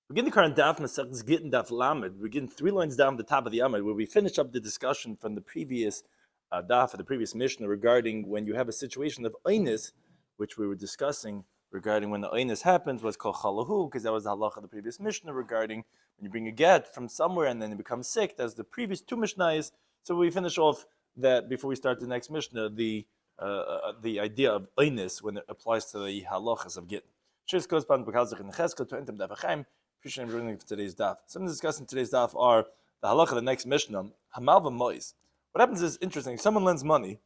Begin the current Daf Masechta Gitin Daf Lamed. We begin 3 lines down at the top of the Amud, where we finish up the discussion from the previous Daf, or the previous Mishnah, regarding when you have a situation of Einis, which we were discussing regarding when the Einis happens, what's called Chalahu, because that was the halacha of the previous Mishnah regarding when you bring a get from somewhere and then you become sick. That's the previous 2 Mishnahs. So we finish off that before we start the next Mishnah, the idea of Einis when it applies to the halachas of Gitin. Shis corresponds in Cheskel to Entem Daf Appreciate bringing for today's daf. Something discussed in today's daf are the halacha of the next Mishnah. Hamal v'mois. What happens is interesting. Someone lends money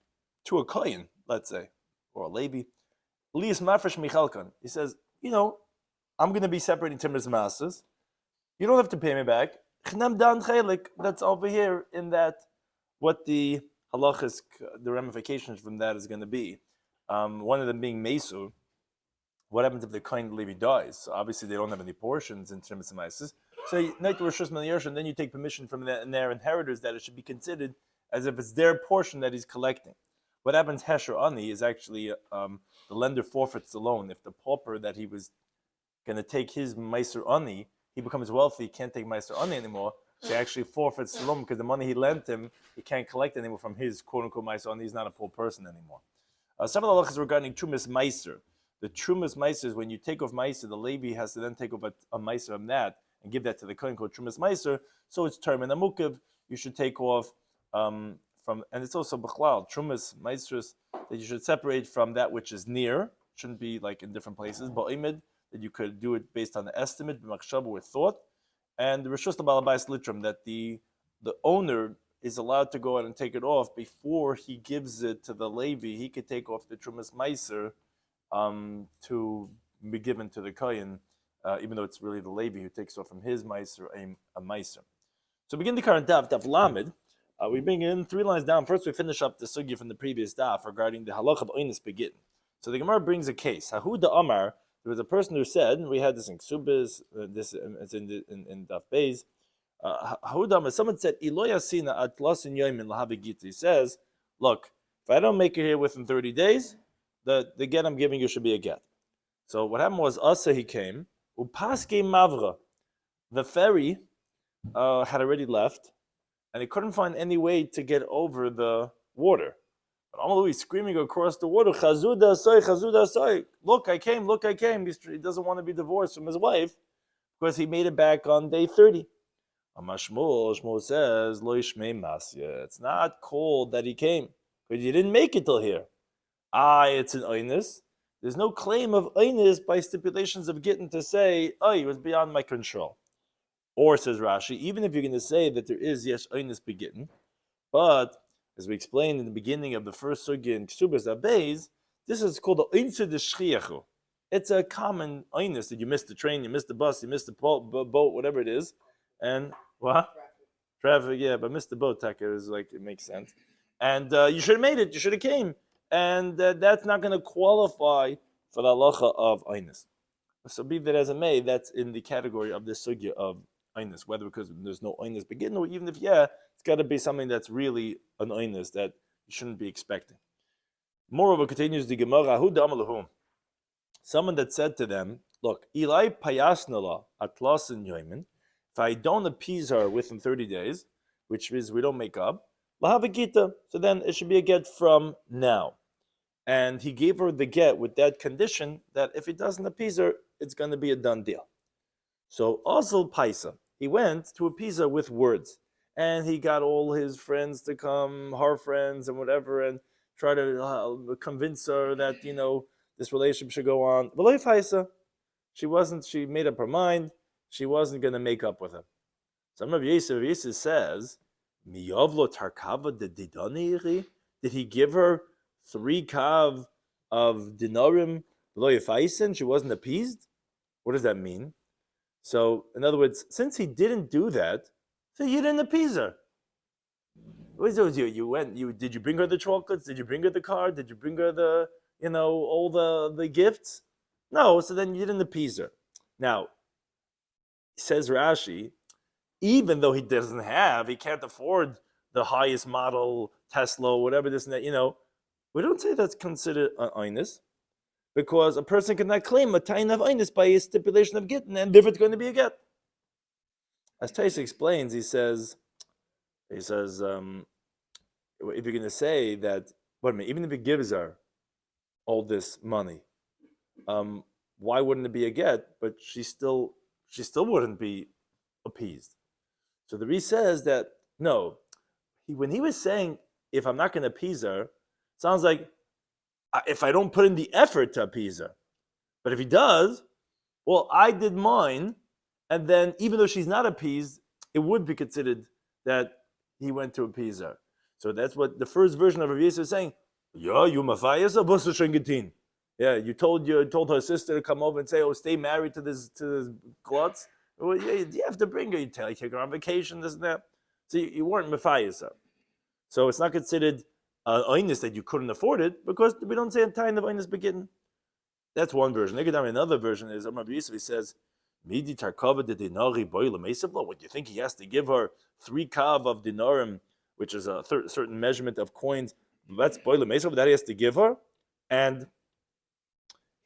to a kohen, let's say, or a levi. Lias mafresh michalkan. He says, I'm going to be separating timbers and masses. You don't have to pay me back. Chnam dan chelik. That's over here in that. What the halachas, the ramifications from that is going to be. One of them being mesur. What happens if the kohen levi dies? So obviously they don't have any portions in Timbers and Masses. So then you take permission from their inheritors that it should be considered as if it's their portion that he's collecting. What happens Hesher Ani is actually the lender forfeits the loan. If the pauper that he was going to take his Meiser Ani, he becomes wealthy, he can't take Meiser Ani anymore, so he actually forfeits the loan because the money he lent him, he can't collect anymore from his quote-unquote Meiser Ani. He's not a poor person anymore. Some of the halachas regarding Trumas Meiser. The Trumas Meiser is when you take off Meiser, the Levi has to then take off a Meiser on that and give that to the Kohen called Trumas Meiser. So it's term in Amukiv. You should take off from, and it's also Bechlal, Trumas Meisers, that you should separate from that which is near. Shouldn't be like in different places. Ba'imid, that you could do it based on the estimate, b'machshava, with thought. And the Rishus Balabais Litram, that the owner is allowed to go out and take it off before he gives it to the Levi. He could take off the Trumas Meiser to be given to the Kohen, even though it's really the Levi who takes off from his Meiser a Meiser. So begin the current Daf Lamed. We bring in 3 lines down. First, we finish up the sugya from the previous Daf regarding the halacha of Einis Begin. So the Gemara brings a case. Hahu da Amar, there was a person who said, and we had this in Ksubis, this it's in Daf Beis. Hahu da Amar, someone said, Ilo yasina atlasin yomin lahavi gita. He says, look, if I don't make it here within 30 days, the get I'm giving you should be a get. So what happened was, Asa he came, upaske mavra. The ferry had already left, and he couldn't find any way to get over the water. But Amalu, he's screaming across the water, Chazuda asai, Chazuda asai. Look, I came. He doesn't want to be divorced from his wife because he made it back on day 30. Shmuel says, Lo yishmei masya. It's not called that he came, because you didn't make it till here. It's an Einis. There's no claim of Einis by stipulations of Gitin to say, it was beyond my control. Or, says Rashi, even if you're going to say that there is yes Einis beGitin, but as we explained in the beginning of the first sugya in Ksubas Abeis, this is called the Einser de Shchiachu. It's a common Einis that you missed the train, you missed the bus, you missed the boat, whatever it is, and what? Traffic, yeah, but missed the boat. Taka is like, it makes sense, and you should have made it. You should have came. And that's not going to qualify for the halacha of Einis. So be that as it may, that's in the category of the sugya of Einis, whether because there's no Einis begin, or even if, it's got to be something that's really an Einis that you shouldn't be expecting. Moreover, continues the Gemara, Hu da'amalahu. Someone that said to them, look, Eli payasnala atlasin yoimin, if I don't appease her within 30 days, which means we don't make up, lahav gita, so then it should be a get from now. And he gave her the get with that condition that if he doesn't appease her, it's going to be a done deal. So Azal Paisa, he went to appease her with words. And he got all his friends to come, her friends and whatever, and try to convince her that, this relationship should go on. But Paisa, she made up her mind, she wasn't going to make up with him. Some of Yisrael says, Miyavlo Tarkava de Didani, did he give her 3 kav of dinarim below Yefayisen? She wasn't appeased? What does that mean? So, in other words, since he didn't do that, so you didn't appease her. What was you? Did you bring her the chocolates? Did you bring her the car? Did you bring her the, all the gifts? No, so then you didn't appease her. Now, says Rashi, even though he can't afford the highest model Tesla, whatever this and that, we don't say that's considered an Einis, because a person cannot claim a tain of Einis by a stipulation of Gitin, and if it's going to be a get. As Tais explains, he says, if you're going to say that, wait a minute, even if he gives her all this money, why wouldn't it be a get? But she still wouldn't be appeased. So the Ri says that no, when he was saying if I'm not going to appease her, sounds like if I don't put in the effort to appease her. But if he does, well, I did mine, and then even though she's not appeased, it would be considered that he went to appease her. So that's what the first version of Rabbi Yosef is saying. Yeah, you mafayas or Gitin. Yeah, you told her sister to come over and say, "Oh, stay married to this klutz." Well, yeah, you have to bring her. You take her on vacation, this and that. So you weren't mafayas. So it's not considered oinus that you couldn't afford it because we don't say a time of oinus begin. That's one version. Another version is Rabbi Yosef. He says, "Midi tarkava de dinari boile meisavlo." What do you think he has to give her 3 kav of dinarim, which is a certain measurement of coins? That's boile meisavlo that he has to give her, and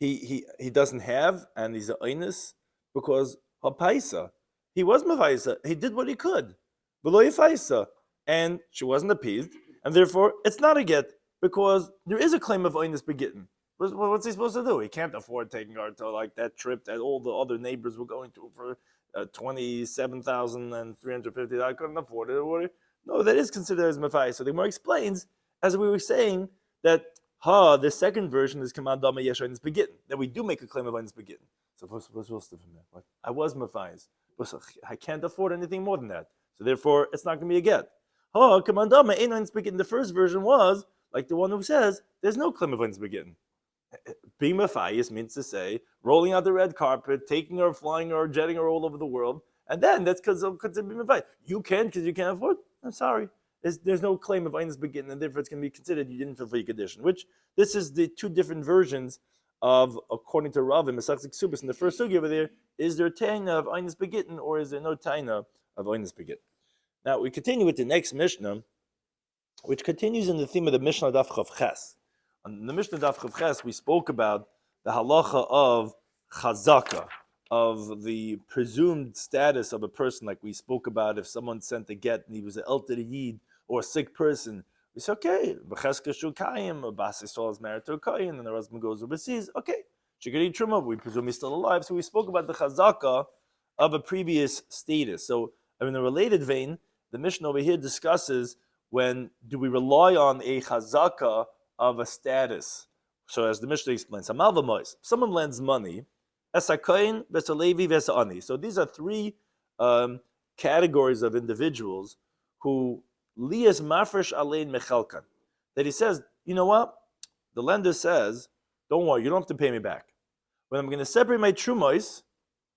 he doesn't have, and he's a oinus because hapaisa. He was mafaisa. He did what he could, below yafaisa, and she wasn't appeased, and therefore it's not a get because there is a claim of oinus begitten. What's he supposed to do? He can't afford taking her to like that trip that all the other neighbors were going to for $27,350. I couldn't afford it. No, that is considered as mafai. So the Gemara explains, as we were saying, that the second version is command dama yeshain's begitten, that we do make a claim of oinus begitten. So what's supposed to from that? What? I was mafai, but I can't afford anything more than that. So therefore, it's not going to be a get. Command dama oinus begitten. The first version was like the one who says there's no claim of oinus begitten. Being mafayis means to say rolling out the red carpet, taking her, flying her, jetting her all over the world, and then that's because of being mafayis. You can because you can't afford. I'm sorry. There's no claim of oinus begin, and therefore it's going to be considered you didn't fulfill your condition. Which this is the 2 different versions of, according to Rav in Masechta Ksubos. In the first sugi over there, is there taina of oinus begitten or is there no taina of oinus begitten? Now we continue with the next Mishnah, which continues in the theme of the Mishnah Daf Chav Ches. On the Mishnah Daf Chav Ches, we spoke about the halacha of chazaka, of the presumed status of a person, like we spoke about if someone sent a get and he was an elder yid or a sick person. We say, okay, b'cheska shukayim, a bas Yisrael is married to a kayin, and the husband goes overseas. Okay, she could eat truma. We presume he's still alive. So we spoke about the chazaka of a previous status. So in a related vein, the Mishnah over here discusses when do we rely on a chazaka of a status. So as the Mishnah explains, someone lends money, Esakain, Vesalevi, Vesani. So these are 3 categories of individuals who Lias Mafresh Alein Mechelkan. That he says, you know what? The lender says, don't worry, you don't have to pay me back. When I'm going to separate my trumos,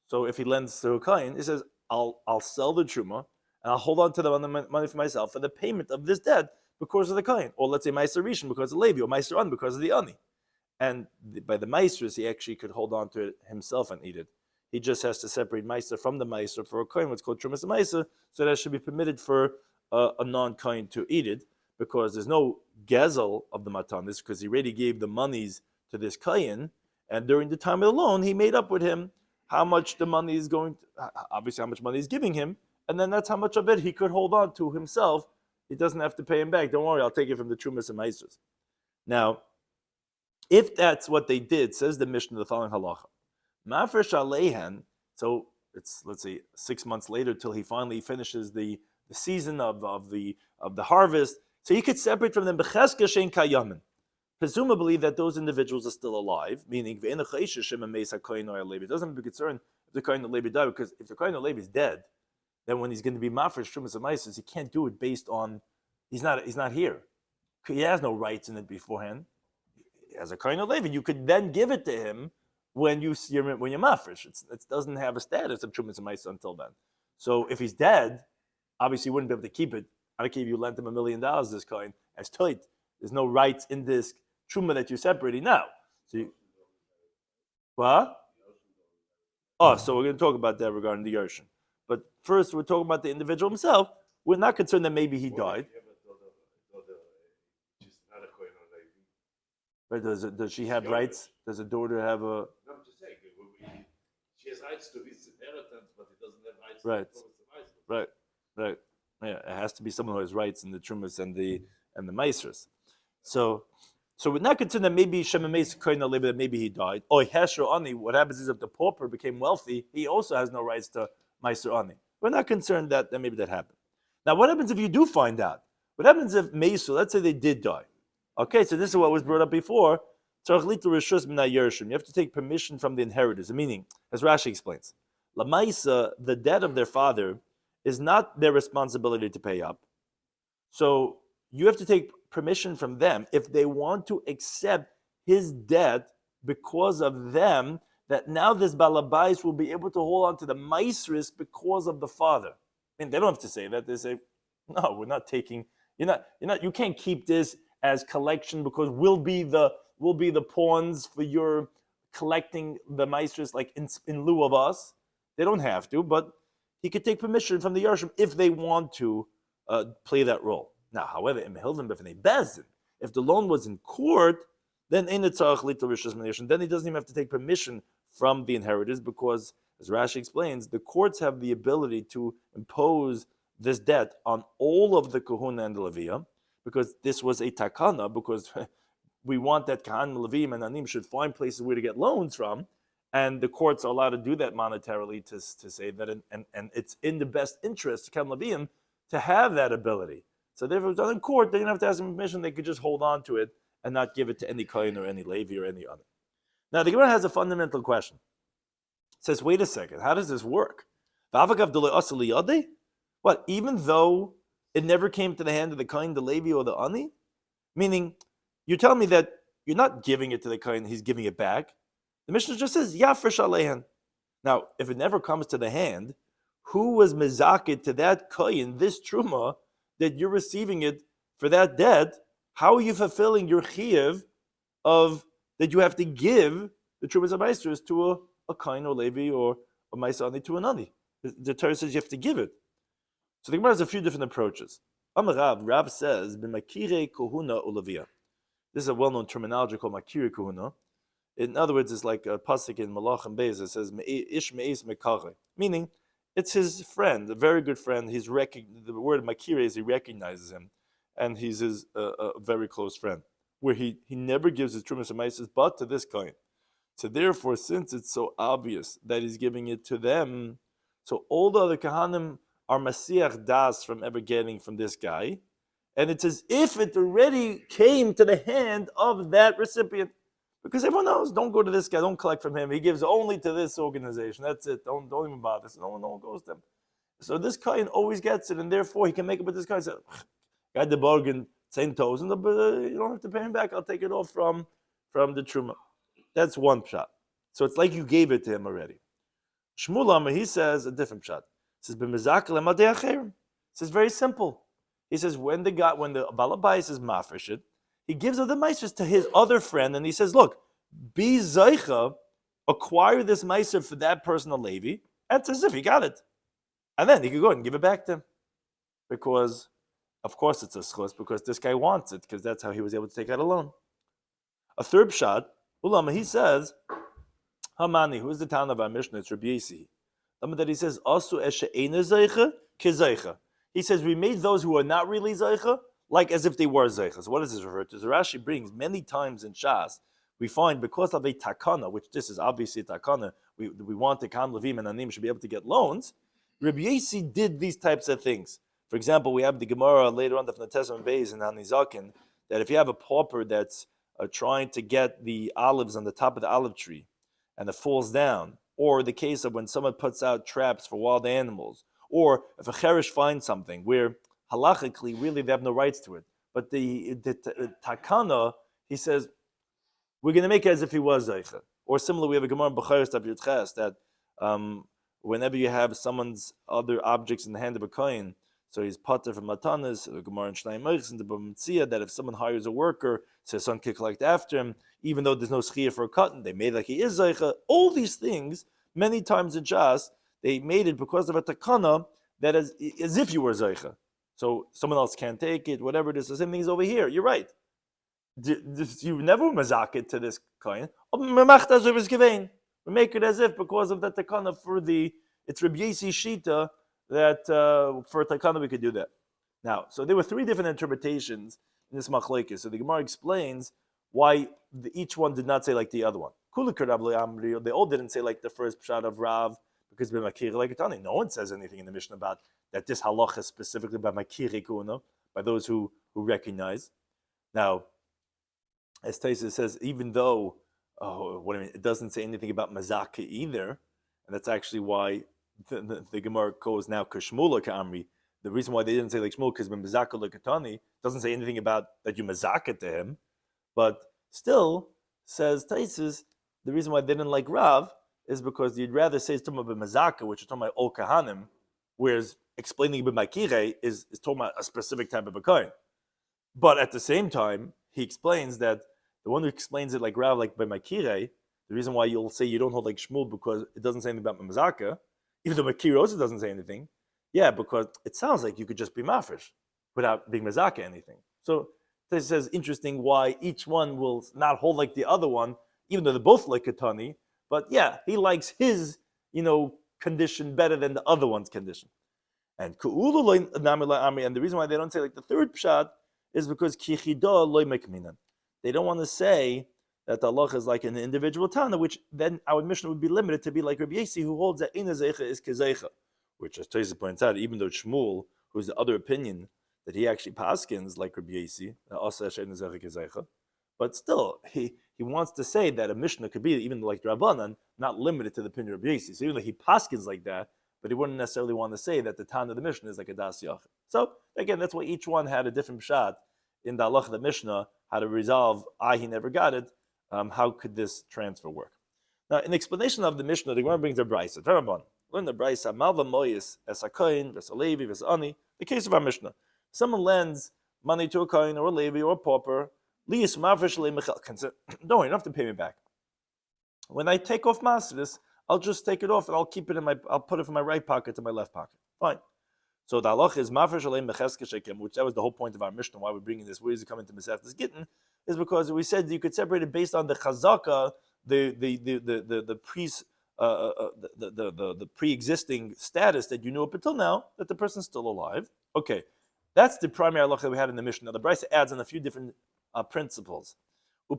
so if he lends to a kain, he says, I'll sell the truma and I'll hold on to the money for myself for the payment of this debt because of the kain, or let's say Meiser Rishon because of Levi, or Meiser An because of the Ani. And by the Meisers, he actually could hold on to it himself and eat it. He just has to separate Meiser from the Meiser for a kain, what's called Trumas Meiser, so that should be permitted for a non-kain to eat it, because there's no gezel of the matanis, because he already gave the monies to this kain, and during the time of the loan, he made up with him how much the money is going to, obviously how much money he's giving him, and then that's how much of it he could hold on to himself. He doesn't have to pay him back. Don't worry, I'll take it from the Trumas and Meisers. Now, if that's what they did, says the Mishnah, the following halacha. Mafresh aleihan, so it's, let's say, 6 months later till he finally finishes the season of the harvest, so he could separate from them b'cheska shein kayamin. Presumably that those individuals are still alive, meaning it doesn't be concerned if the kohen or Levi died, because if the kohen or Levi is dead, then when he's going to be mafresh trumas and meises, he can't do it based on he's not here. He has no rights in it beforehand. As a kohen or Levi, you could then give it to him when you're mafresh. It doesn't have a status of trumas and meises until then. So if he's dead, obviously you wouldn't be able to keep it. I don't care if you lent him $1 million, this coin, as tight. There's no rights in this truma that you're separating now. So what? Oh, so we're going to talk about that regarding the Yershin. But first, we're talking about the individual himself. We're not concerned that maybe he died. Right, does she have rights? Does a daughter have a... No, I'm just saying, she has rights to his inheritance, but he doesn't have rights right. to right. Yeah, it has to be someone who has rights in the trumas and the maestros. So we're not concerned that maybe Shemameis Koina Leba, that maybe he died. Or Hesher Ani, what happens is if the pauper became wealthy, he also has no rights to Meiser Ani. We're not concerned that maybe that happened. Now, what happens if you do find out? What happens if Meisu, let's say they did die? Okay, so this is what was brought up before. You have to take permission from the inheritors. Meaning, as Rashi explains, Lamaisa, the debt of their father, is not their responsibility to pay up. So you have to take permission from them if they want to accept his debt because of them, that now this balabais will be able to hold on to the maestris because of the father. I mean, they don't have to say that. They say, no, we're not taking, you can't keep this as collection because we'll be the pawns for your collecting the maestris like in lieu of us. They don't have to, but he could take permission from the Yarshim if they want to play that role. Now, however, if the loan was in court, then then he doesn't even have to take permission from the inheritors because, as Rashi explains, the courts have the ability to impose this debt on all of the kahuna and the leviyah, because this was a takana, because we want that kahan, leviyim, and anim should find places where to get loans from, and the courts are allowed to do that monetarily to say that, and it's in the best interest to kahan leviyim to have that ability. So therefore, if it was done in court, they didn't have to ask them permission. They could just hold on to it and not give it to any kohen or any levi or any other. Now, the Gemara has a fundamental question. It says, wait a second, how does this work? What, even though it never came to the hand of the kohen, the levi, or the ani? Meaning, you're telling me that you're not giving it to the kohen, he's giving it back. The Mishnah just says, Yafresh Alehan. Now, if it never comes to the hand, who was mezaked to that kohen, this truma, that you're receiving it for that debt? How are you fulfilling your chiyuv of that you have to give the trumas and maestros to a kohen or levi or a maisani to an ani? The Torah says you have to give it. So the Gemara has a few different approaches. Rav says, "B'makire kohuna ulavia." This is a well-known terminology called makire kohuna. In other words, it's like a pasuk in Malach and Beis. It says, "Ish me'is mekare," meaning it's his friend, a very good friend. The word makire is he recognizes him, and he's his a very close friend, where he never gives his trumas and maestros but to this kohen. So therefore, since it's so obvious that he's giving it to them, so all the other kahanim are masiach das from ever getting from this guy, and it's as if it already came to the hand of that recipient, because everyone knows, don't go to this guy, don't collect from him. He gives only to this organization. That's it. Don't even bother. So no one goes to him. So this kohen always gets it, and therefore he can make it with this guy. So, got the bargain 10,000, but you don't have to pay him back. I'll take it off from the truma. That's one shot. So it's like you gave it to him already. Shmuel, he says a different shot. He says very simple. He says when the balabais is mafresh it, he gives other maestros to his other friend, and he says, look, be zaycha, acquire this maestro for that person, a levi, and it's as if he got it. And then he could go and give it back to him. Because, of course, it's a schus, because this guy wants it, because that's how he was able to take out a loan. A third shot, Ulama, he says, Hamani, who is the town of our Mishnah? It's Rabbi Yisi. That he says, Asu eshe'ena zaycha, ke zaycha. He says, we made those who are not really zaycha, like as if they were zeicha. So what does this refer to? So Rashi brings many times in Shas, we find because of a takana, which this is obviously a takana, we want the kan levim and anim should be able to get loans. Rabbi Yasi did these types of things. For example, we have the Gemara later on the Fnatesim Beis in Hanizakin, that if you have a pauper that's trying to get the olives on the top of the olive tree and it falls down, or the case of when someone puts out traps for wild animals, or if a cherish finds something where halachically, really, they have no rights to it. But the takana, he says, we're going to make it as if he was zeicha. Or similarly, we have a Gemara in B'chayos Daf Yudches that whenever you have someone's other objects in the hand of a kohen, so he's pater from matanas, the Gemara in Shnai Meichs in the B'mitzia, that if someone hires a worker, so his son can collect after him, even though there's no schiyah for a cotton, they made like he is zeicha. All these things, many times in Shas, they made it because of a takana that as if you were zeicha. So someone else can't take it, whatever it is. The same thing is over here. You're right. You never mazak to this coin. We make it as if because of that takana for it's Rabbi Yisi Shita that for Takana we could do that. Now, so there were three different interpretations in this machlekes. So the Gemara explains why each one did not say like the other one. They all didn't say like the first pshat of Rav because b'makir like Tani. No one says anything in the Mishnah about that this halacha is specifically by makir kuna, by those who recognize. Now, as Taisa says, even though it doesn't say anything about mazaka either, and that's actually why the Gemara goes now kashmula ka'amri. The reason why they didn't say like Shmuel because when mazaka lekatani doesn't say anything about that you mazaka to him, but still says Taisus, the reason why they didn't like Rav is because you'd rather say it's talking about mazaka, which is talking about ol kahanim, whereas explaining b'makire is talking about a specific type of a kohen. But at the same time, he explains that the one who explains it like Rav, like by makire, the reason why you'll say you don't hold like Shmuel because it doesn't say anything about mazaka, even though makire also doesn't say anything. Yeah, because it sounds like you could just be mafresh without being mazaka anything. So this says interesting why each one will not hold like the other one, even though they're both like Katani. But yeah, he likes his, condition better than the other one's condition. And the reason why they don't say like the third pshat is because they don't want to say that the halacha is like an individual Tana, which then our Mishnah would be limited to be like Rabbi Yossi, who holds that Eina Zeicha is Kezeicha, which, as Tosfos points out, even though Shmuel, who's the other opinion, that he actually paskins like Rabbi Yossi, but still, he wants to say that a Mishnah could be, even like Rabbanan, not limited to the opinion of Rabbi Yossi. So even though he paskins like that, but he wouldn't necessarily want to say that the Tana of the Mishnah is like a Das Yachid. So again, that's why each one had a different pshat in the halach of the Mishnah, how to resolve, he never got it, how could this transfer work? Now, in explanation of the Mishnah, the Gemara brings a brayso. Learn the brayso, malva moyis es a kohen, ves a levi, ves ani. The case of our Mishnah. Someone lends money to a kohen or a levi or a pauper, liis mafresh le mechel. Don't worry, you don't have to pay me back. When I take off masris, I'll just take it off and I'll keep it I'll put it from my right pocket to my left pocket. Fine. So the halach is mafresh le mecheske shekem, which that was the whole point of our Mishnah. Why we're bringing this? Where does it come into Masechtas Gitin? Is because we said you could separate it based on the chazaka, the pre-existing status that you knew up until now that the person's still alive. Okay, that's the primary halach that we had in the Mishnah. Now the Brisa adds on a few different principles. You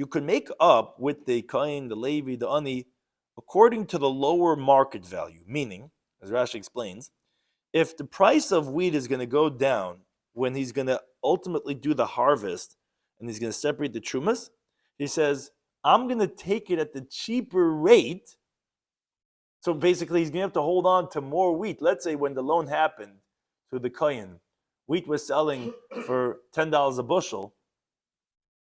could make up with the kohen, the levi, the ani, according to the lower market value. Meaning, as Rashi explains, if the price of wheat is going to go down when he's going to ultimately do the harvest and he's going to separate the trumas, he says, I'm going to take it at the cheaper rate. So basically, he's going to have to hold on to more wheat. Let's say when the loan happened to the kohen, wheat was selling for $10 a bushel,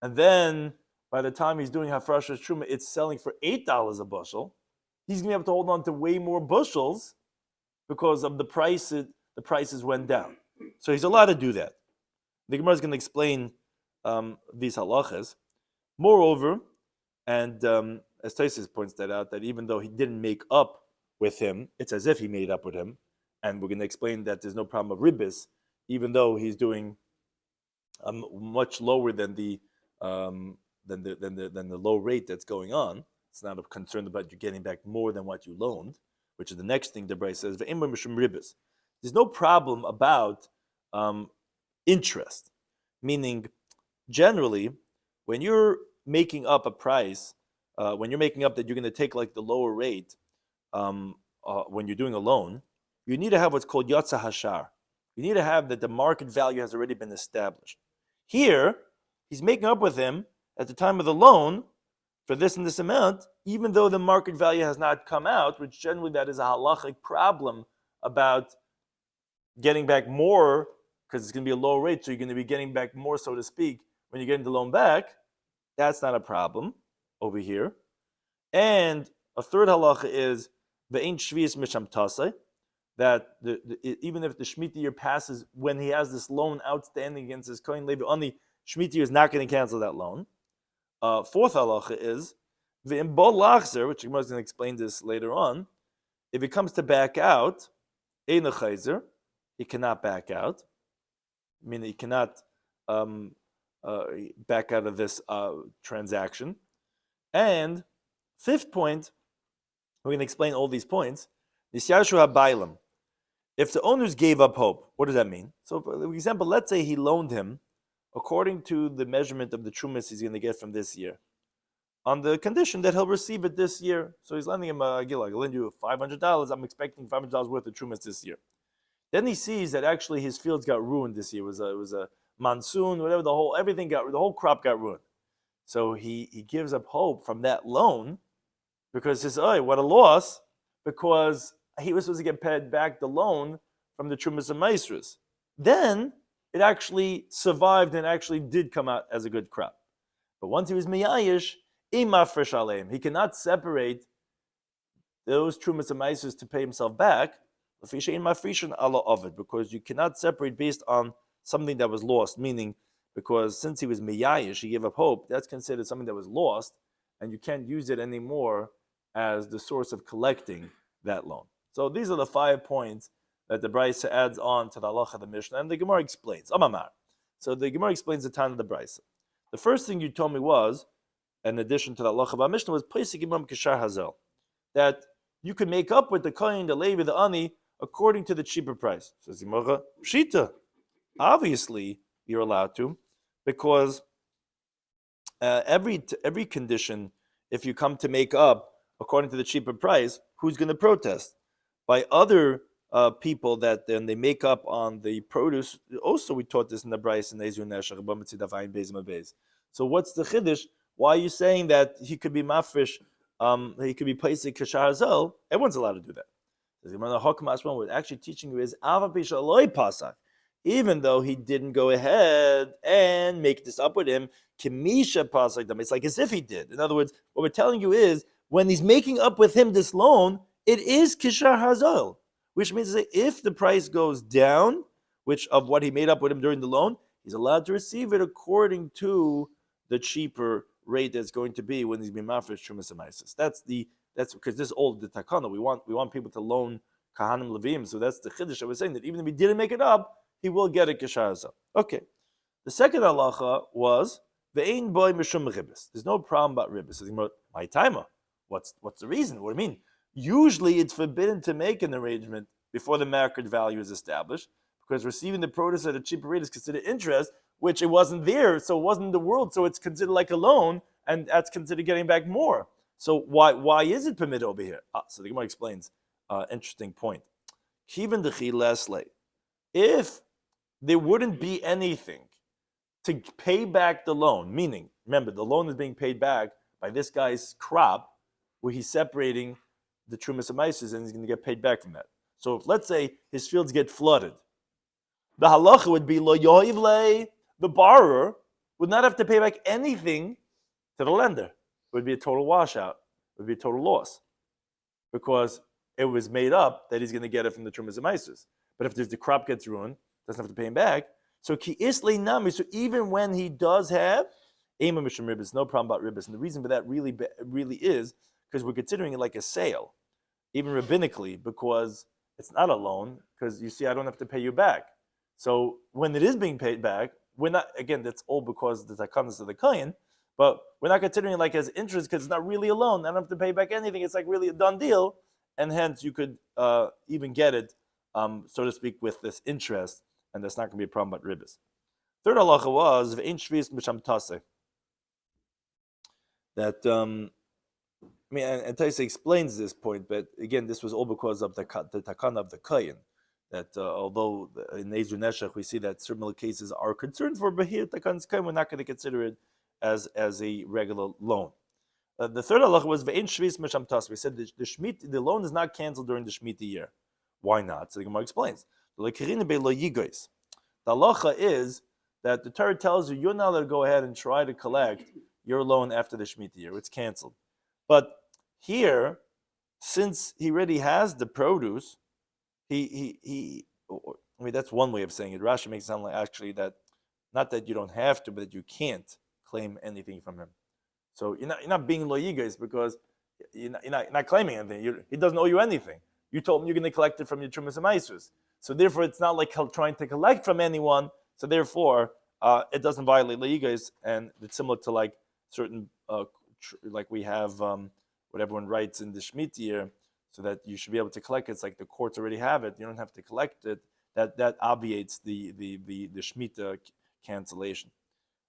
and then by the time he's doing hafrashas truma, it's selling for $8 a bushel. He's going to have to hold on to way more bushels because of the price. The prices went down. So he's allowed to do that. The Gemara is going to explain these halachas. Moreover, and as Tosfos points that out, that even though he didn't make up with him, it's as if he made up with him. And we're going to explain that there's no problem of ribbis, even though he's doing much lower than the low rate that's going on. It's not a concern about you getting back more than what you loaned, which is the next thing the Brayso says. There's no problem about interest, meaning generally when you're making up a price, when you're making up that you're going to take like the lower rate when you're doing a loan, you need to have what's called yatsa hashar. You need to have that the market value has already been established. Here, he's making up with him at the time of the loan for this and this amount, even though the market value has not come out, which generally that is a halachic problem about getting back more, because it's going to be a low rate, so you're going to be getting back more, so to speak, when you're getting the loan back. That's not a problem over here. And a third halacha is ve'ein shvius misham tasei, that even if the Shemitah year passes when he has this loan outstanding against his kohen levi, only Shemitah year is not going to cancel that loan. Fourth halacha is ve'im bo lachzer, which Gemara is going to explain this later on. If it comes to back out, ein chayzer, he cannot back out. I mean, he cannot back out of this transaction. And fifth point, we're going to explain all these points, Nisyashu habaylam. If the owners gave up hope, what does that mean? So, for example, let's say he loaned him according to the measurement of the trumas he's going to get from this year, on the condition that he'll receive it this year. So he's lending him a gil. I'll lend you $500. I'm expecting $500 worth of trumas this year. Then he sees that actually his fields got ruined this year. It was a monsoon, whatever. The whole crop got ruined. So he gives up hope from that loan because he says, "Oh, what a loss!" Because he was supposed to get paid back the loan from the Trumas and Maestras. Then it actually survived and actually did come out as a good crop. But once he was miyayish, imafresh aleim, he cannot separate those Trumas and Maestras to pay himself back. Because you cannot separate based on something that was lost, meaning because since he was miyayish, he gave up hope, that's considered something that was lost, and you can't use it anymore as the source of collecting that loan. So these are the 5 points that the Brisa adds on to the halacha of the Mishnah, and the Gemara explains. Amamar. So the Gemara explains the time of the Brisa. The first thing you told me was, in addition to the halacha of the Mishnah, was Pesach Imam Kishar Hazel, that you could make up with the Kohen, the Levi, the Ani, according to the cheaper price. Says the Gemara, Pshita. Obviously, you're allowed to, because every condition, if you come to make up according to the cheaper price, who's going to protest? By other people that then they make up on the produce. Also, we taught this in the Bryce and Ezu Neshach. So what's the chiddush? Why are you saying that he could be mafresh? He could be Pesach Kashar Hazel? Everyone's allowed to do that. What actually teaching you is pasak. Even though he didn't go ahead and make this up with him, Kimisha pasak them. It's like as if he did. In other words, what we're telling you is when he's making up with him this loan, it is Kishar Hazel, which means that if the price goes down, which of what he made up with him during the loan, he's allowed to receive it according to the cheaper rate that's going to be when he's being mafresh Trumas and Maisis. That's because this is all the takana. We want people to loan kahanim levim. So that's the chiddush I was saying, that even if he didn't make it up, he will get a kishar hazel. Okay. The second halacha was ve'ein boy mishum ribis. There's no problem about ribis. So my timer. What's the reason? What do you mean? Usually it's forbidden to make an arrangement before the market value is established, because receiving the produce at a cheaper rate is considered interest, which it wasn't there, so it wasn't in the world, so it's considered like a loan, and that's considered getting back more. So why is it permitted over here? So the Gemara explains interesting point. If there wouldn't be anything to pay back the loan, meaning, remember, the loan is being paid back by this guy's crop, where he's separating the Trumas and Maises, and he's going to get paid back from that. So if, let's say, his fields get flooded, the halacha would be, lo yohiv le, the borrower would not have to pay back anything to the lender. It would be a total washout. It would be a total loss, because it was made up that he's going to get it from the Trumas and Maises. But if the crop gets ruined, doesn't have to pay him back. So ki isle nami. So even when he does have ema mishum ribis, no problem about ribis. And the reason for that really is because we're considering it like a sale, even rabbinically, because it's not a loan. Because you see, I don't have to pay you back. So when it is being paid back, we're not. Again, that's all because the takanas of the kohen. But we're not considering it like as interest, because it's not really a loan. I don't have to pay back anything. It's like really a done deal, and hence you could even get it, so to speak, with this interest, and that's not going to be a problem about ribis. Third halacha was v'ein shvis misham taseh. That and Taisa explains this point, but again, this was all because of the takana of the kohen. That although in Ezu Neshach we see that certain cases are concerned for, but here takan's kohen, we're not going to consider it as a regular loan. The third halacha was ve'ein shvis misham taseh. We said the loan is not canceled during the Shemitah year. Why not? So the Gemara explains. The halacha is that the Torah tells you you're not allowed to go ahead and try to collect your loan after the Shemitah year. It's canceled. But here, since he already has the produce, that's one way of saying it. Rashi makes it sound like actually that, not that you don't have to, but that you can't claim anything from him. So you're not being lo yigos, because you're not claiming anything. He doesn't owe you anything. You told him you're going to collect it from your Trumas and Maisus. So therefore, it's not like trying to collect from anyone. So therefore, it doesn't violate le'igas, and it's similar to like certain, like we have what everyone writes in the Shemitah year. so that you should be able to collect it. It's like the courts already have it. You don't have to collect it. That obviates the Shemitah cancellation.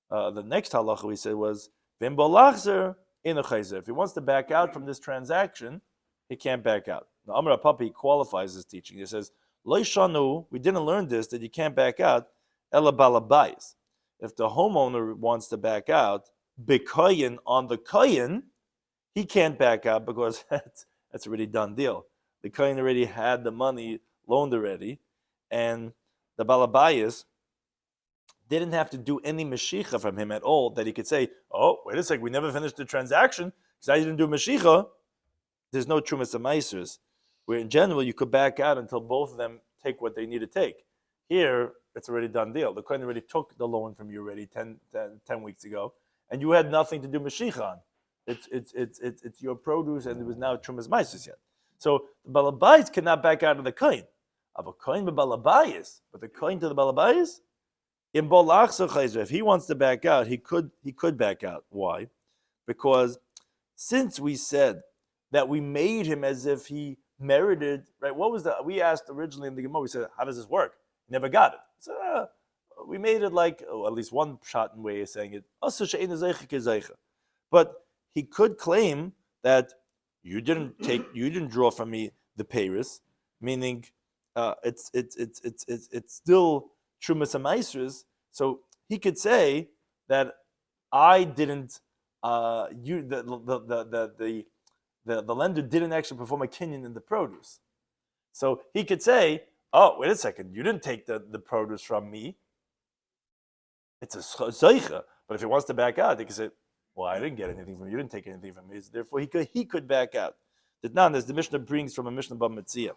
The next halacha we said was Vim bolachzer in a chayzer. If he wants to back out from this transaction, he can't back out. Now Amar Papi qualifies his teaching. He says, Lo shanu, we didn't learn this, that you can't back out, ela balabayis. If the homeowner wants to back out, bikoyin on the koyin, he can't back out because that's already done deal. The koyin already had the money loaned already, and the balabayis didn't have to do any meshicha from him at all, that he could say, oh, wait a second, we never finished the transaction because I didn't do meshicha. There's no trumas and maisers, where in general you could back out until both of them take what they need to take. Here, it's already done deal. The kohen already took the loan from you already 10 weeks ago, and you had nothing to do meshicha on. It's your produce, and it was now trumas maisers yet. So the balabais cannot back out of the kohen. Of a kohen be balabais, but the kohen to the balabais, in if he wants to back out, he could back out. Why? Because since we said that we made him as if he merited, right? What was that? We asked originally in the Gemara, we said, how does this work? He never got it. So we made it like, at least one shot and way of saying it. But he could claim that you didn't draw from me the peiros, meaning it's still Trumas and Maisers, so he could say that I didn't. The lender didn't actually perform a kinyan in the produce, so he could say, "Oh, wait a second, you didn't take the produce from me. It's a zeicha." But if he wants to back out, he could say, "Well, I didn't get anything from you. You didn't take anything from me. So therefore, he could back out." As the Mishnah brings from a Mishnah B'Metzia.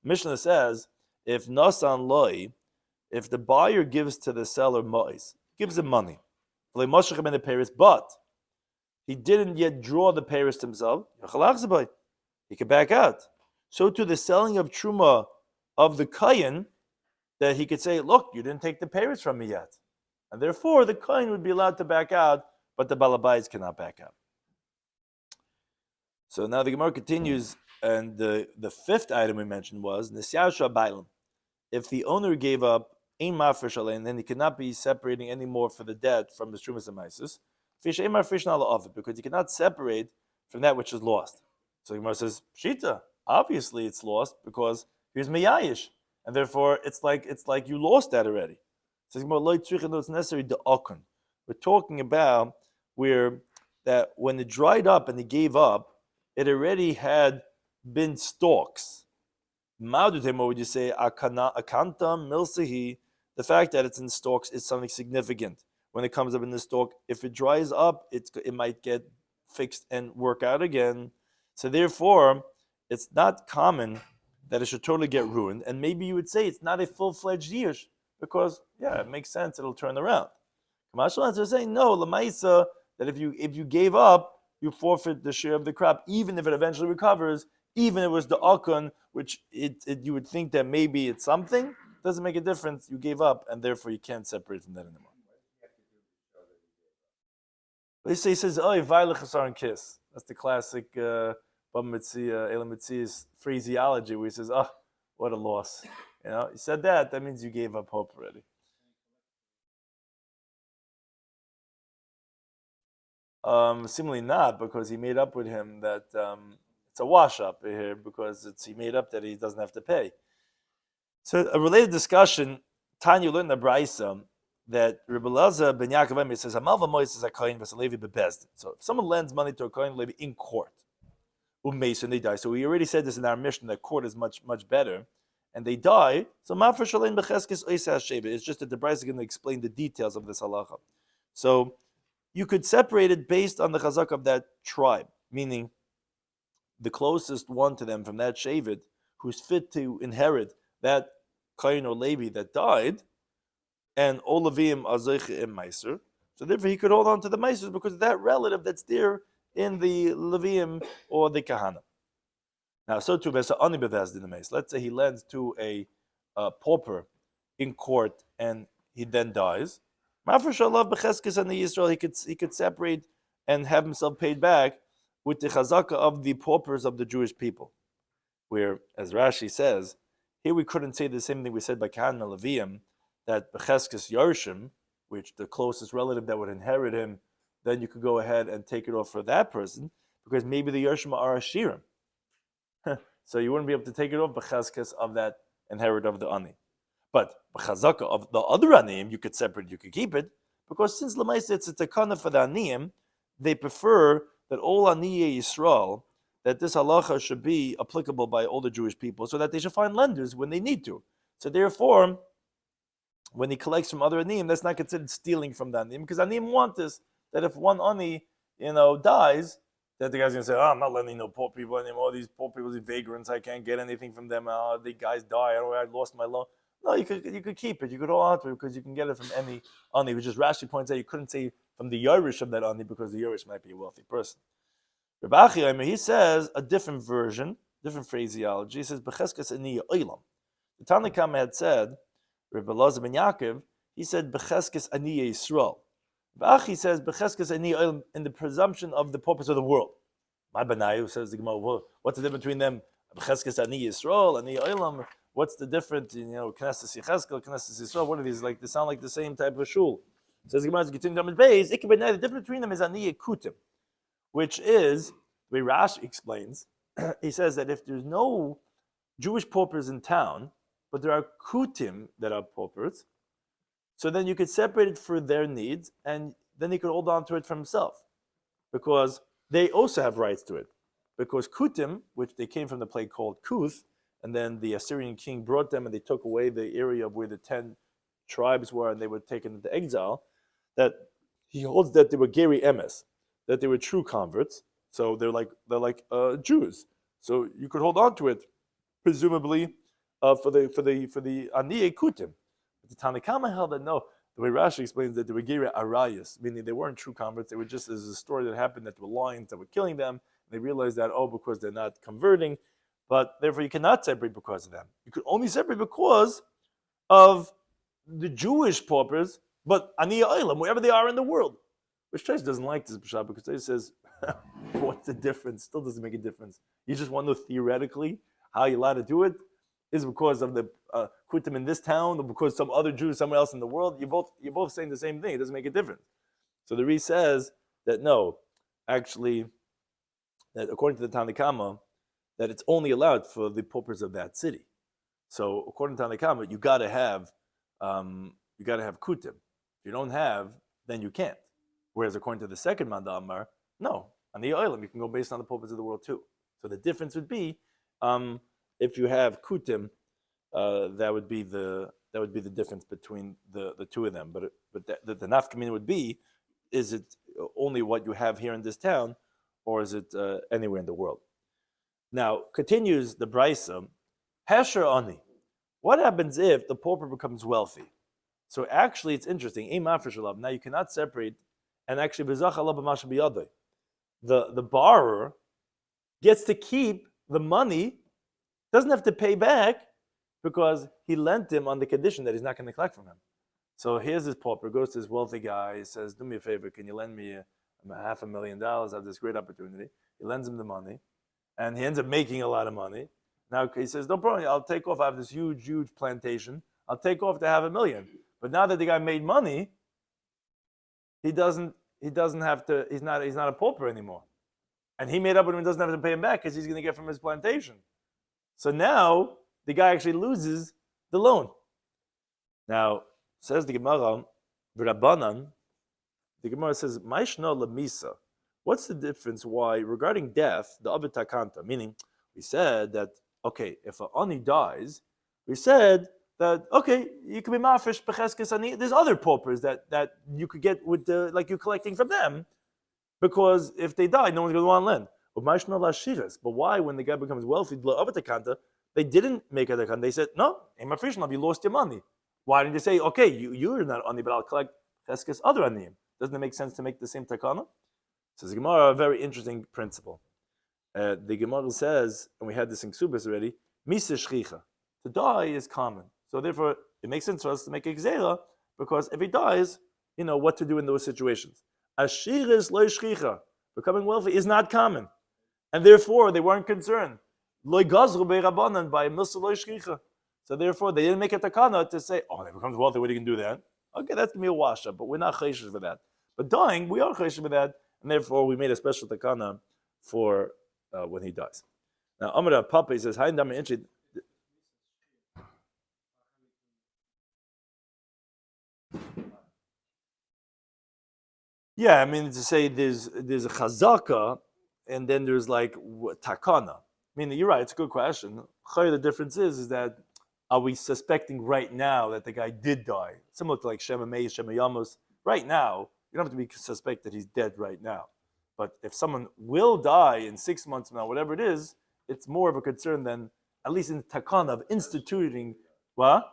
Mishnah says, if nasan loy, if the buyer gives to the seller mois, gives him money, but he didn't yet draw the peiros himself, he can back out. So to the selling of truma of the kohen, that he could say, look, you didn't take the peiros from me yet. And therefore the kohen would be allowed to back out, but the balabais cannot back out. So now the Gemara continues, and the fifth item we mentioned was Nisyasha Bailam. If the owner gave up ein mafresh alein, then he cannot be separating anymore for the debt from the trumas and maisus. Fish ein mafresh nala of it, because he cannot separate from that which is lost. So the Gemara says, Shita, obviously it's lost because he's meyayish, and therefore it's like you lost that already. So the Gemara loy tzricha, no, it's necessary to okun. We're talking about where that when it dried up and he gave up, it already had been stalks. Ma'adutem, what would you say? Akantam milsehi. The fact that it's in stalks is something significant. When it comes up in the stalk, if it dries up, it might get fixed and work out again. So therefore, it's not common that it should totally get ruined. And maybe you would say it's not a full-fledged yish because, yeah, it makes sense. It'll turn around. Kamashal is saying no, lamaisa, that if you gave up, you forfeit the share of the crop, even if it eventually recovers. Even if it was the akon, which you would think that maybe it's something, doesn't make a difference. You gave up, and therefore you can't separate from that anymore. He says, "Oh, vayla chasar and kiss." That's the classic Bava Metzia, Elam Metzia's phraseology, where he says, "Oh, what a loss." You know, he said that means you gave up hope already. Seemingly not, because he made up with him that it's a wash up here because he made up that he doesn't have to pay. So a related discussion, Tanya learned in the Braisa that Rabbi Elazar ben Yaakov says, "Amalva mois is a kohen v'salevi bebezdin." So if someone lends money to a kohen levi in court, and they die. So we already said this in our mission that court is much better, and they die. So ma'afar shalein becheskes oiseh hasheva. It's just that the Braisa is going to explain the details of this halacha. So you could separate it based on the chazak of that tribe, meaning the closest one to them from that shevet who's fit to inherit that kohen or levi that died, and all Levim are zeicha in meiser. So therefore he could hold on to the meiser because of that relative that's there in the Levim or the kahana. Now, so too, let's say he lends to a pauper in court and he then dies. He could separate and have himself paid back with the chazaka of the paupers of the Jewish people. where, as Rashi says, here we couldn't say the same thing we said by Kahan Leviim, that Becheskes Yarshim, which the closest relative that would inherit him, then you could go ahead and take it off for that person, because maybe the Yarshim are Ashirim. So you wouldn't be able to take it off Becheskes of that inheritor of the Ani. But Bechazaka of the other Aniyim, you could separate, you could keep it, because since Lamaisa it's a takana for the Aniyim, they prefer that all Aniyei Yisrael, that this halacha should be applicable by all the Jewish people, so that they should find lenders when they need to. So therefore, when he collects from other Aniyim, that's not considered stealing from the Aniyim, because Aniyim want this, that if one Ani, dies, that the guy's going to say, I'm not lending no poor people anymore, these poor people, these vagrants, I can't get anything from them, the guys die, I lost my loan. No, you could keep it, you could hold on to it, because you can get it from any Ani, which is Rashi points out, you couldn't say from the Yerush of that Ani, because the Yerush might be a wealthy person. Rabbi Shloimy, he says a different version, different phraseology. He says, Becheskes ani oilam. The Tanna Kama had said, Rabbi Elazar ben Yaakov, he said, Becheskes ani Yisrael. Rabbi Achi says, Becheskes ani oilam, in the presumption of the purpose of the world. My Banayu says, the Gemara, well, what's the difference between them? Becheskes ani Yisrael, ani oilam. What's the difference? Knesset Yecheskel, Knesset Yisrael. What are these? Like, they sound like the same type of shul. Says the Gemara, Gitin Daf the difference between them is ani kutim, which is, the way Rashi explains, he says that if there's no Jewish paupers in town, but there are kutim that are paupers, so then you could separate it for their needs, and then he could hold on to it for himself, because they also have rights to it. Because kutim, which they came from the place called Kuth, and then the Assyrian king brought them, and they took away the area of where the 10 tribes were, and they were taken into exile, that he holds that they were Geri Emes, that they were true converts, so they're like Jews. So you could hold on to it, presumably, for the Aniyei Kutim. But the Tanna Kama held that no. The way Rashi explains that they were Geri Arayas, meaning they weren't true converts. They were just, as a story that happened, that there were lions that were killing them. And they realized that, because they're not converting, but therefore you cannot separate because of them. You could only separate because of the Jewish paupers, but Aniyei Olam, wherever they are in the world. Which Chase doesn't like this Pshat, because he says, what's the difference? Still doesn't make a difference. You just want to know theoretically how you're allowed to do it. Is it because of the Kutim in this town, or because some other Jews somewhere else in the world? You're both saying the same thing. It doesn't make a difference. So the Re says that no, actually, that according to the Tanna Kama, that it's only allowed for the paupers of that city. So according to Tanna Kama, you got to have kutim. If you don't have, then you can't. Whereas according to the second Manda Amar, no, on the Oilam, you can go based on the paupers of the world too. So the difference would be, if you have kutim, that would be the difference between the two of them. But the nafkamina would be, is it only what you have here in this town, or is it anywhere in the world? Now continues the Brisa, Hesher Ani. What happens if the pauper becomes wealthy? So actually, it's interesting. Now you cannot separate, and actually, the borrower gets to keep the money, doesn't have to pay back, because he lent him on the condition that he's not going to collect from him. So here's this pauper, goes to this wealthy guy, he says, do me a favor, can you lend me $500,000? I have this great opportunity. He lends him the money, and he ends up making a lot of money. Now he says, no problem, I'll take off, I have this huge plantation, I'll take off to $500,000. But now that the guy made money, he doesn't have to, he's not a pauper anymore. And he made up with him, doesn't have to pay him back because he's going to get from his plantation. So now the guy actually loses the loan. Now, says the Gemara, B'Rabbanan, the Gemara says, Maishno lemisa. What's the difference why, regarding death, the Abit Takanta, meaning we said that, okay, if an Ani dies, we said that, okay, you can be mafish, becheskes ani. There's other paupers that you could get with like you're collecting from them, because if they die, no one's going to want to lend. But why, when the guy becomes wealthy, they didn't make a takanta? They said, no, you lost your money. Why didn't you say, okay, you're not ani, but I'll collect cheskes other aniyim? Doesn't it make sense to make the same takana? Says the Gemara, a very interesting principle. The Gemara says, and we had this in Ksubas already, misa shchicha. To die is common. So therefore, it makes sense for us to make a gzeira, because if he dies, you know what to do in those situations. Ashiris lo shchicha. Becoming wealthy is not common. And therefore, they weren't concerned. Lo gazru beirabanan by milsa lo shchicha. So therefore, they didn't make a takana to say, "Oh, if it becomes wealthy, what are you going to do then?" Okay, that's going to be a wash-up, but we're not chayshish for that. But dying, we are chayshish for that, and therefore we made a special takana for when he dies. Now, Amar Papa says, "Hi, Ndam Inchi." Yeah, I mean to say there's a chazaka, and then there's like takana. I mean, you're right. It's a good question. The difference is that are we suspecting right now that the guy did die? Similar to like Shema Meis, Shema Yamos. Right now, you don't have to be suspect that he's dead right now. But if someone will die in 6 months from now, whatever it is, it's more of a concern than at least in the takana of instituting what?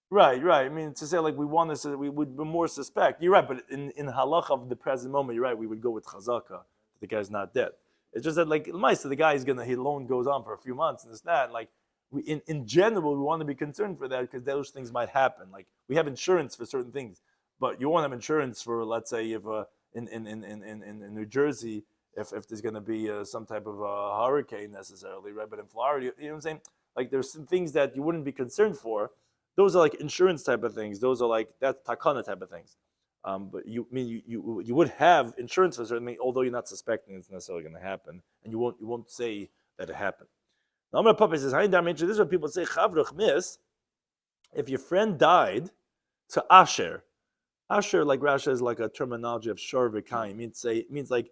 Right. I mean, to say like we want to, we would be more suspect. You're right, but in halacha of the present moment, you're right. We would go with chazaka. The guy's not dead. It's just that like the guy is his loan goes on for a few months and it's that. Like in general, we want to be concerned for that because those things might happen. Like we have insurance for certain things, but you won't have insurance for, let's say, if in New Jersey, if there's going to be some type of a hurricane necessarily, right? But in Florida, you know what I'm saying? Like there's some things that you wouldn't be concerned for. Those are like insurance type of things. Those are like that's takana type of things. But you would have insurance for certain things, although you're not suspecting it's necessarily going to happen, and you won't say that it happened. Now, Amar Papa says, this is what people say. Chavruch mis. If your friend died, to asher. Asher, like Rasha, is like a terminology of shor v'kaim. It means like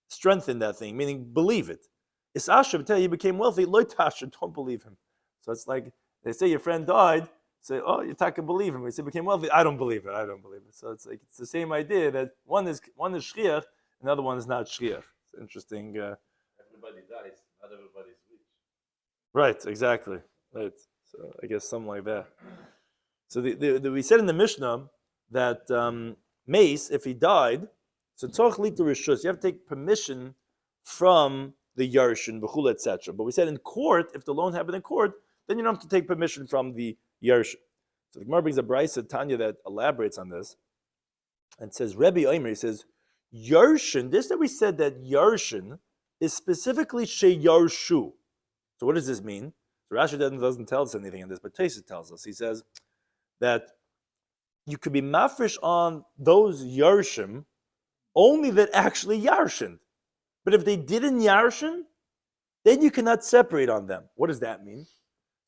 strengthen that thing, meaning believe it. It's asher. Tell you he became wealthy. Lo tasher, don't believe him. So it's like they say your friend died. Say, oh, you can believe him. He said became wealthy. I don't believe it. So it's like it's the same idea that one is shchiach, another one is not shchiach. It's interesting. Everybody dies. Not everybody's rich. Right. Exactly. Right. So I guess something like that. So we said in the Mishnah that mace, if he died, so tzorch lita rishus, you have to take permission from the yarshin, b'chul, etc. But we said in court, if the loan happened in court, then you don't have to take permission from the yarshin. So the Gemara brings a brisa Tanya that elaborates on this and says, Rabbi Shloimy, he says, yarshin, this that we said that yarshin is specifically sheyarshu. So what does this mean? So Rashi doesn't tell us anything in this, but Tosfos tells us. He says that you could be mafresh on those yarshim only that actually yarshin. But if they didn't yarshin, then you cannot separate on them. What does that mean?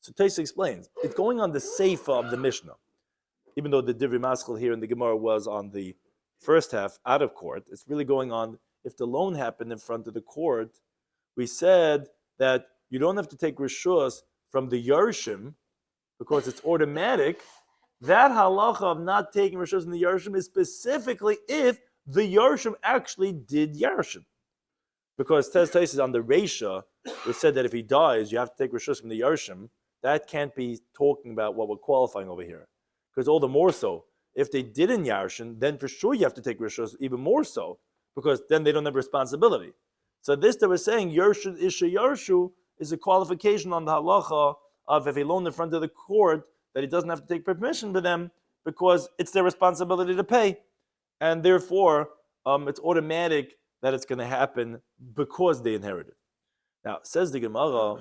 So Tosfos explains. It's going on the seifa of the Mishnah. Even though the Divrei Maschil here in the Gemara was on the first half out of court, it's really going on if the loan happened in front of the court. We said that you don't have to take rishus from the yarshim because it's automatic. That halacha of not taking rishus from the yarshim is specifically if the yarshim actually did yarshim. Because Tosfos on the Reisha, it said that if he dies, you have to take rishus from the yarshim. That can't be talking about what we're qualifying over here. Because all the more so, if they did in Yarshin, then for sure you have to take rishus even more so, because then they don't have responsibility. So this that we're saying, Yarshin Isha Yarshu, is a qualification on the halacha of if he loaned in front of the court, that he doesn't have to take permission for them, because it's their responsibility to pay. And therefore, it's automatic that it's going to happen because they inherited. Now, says the Gemara,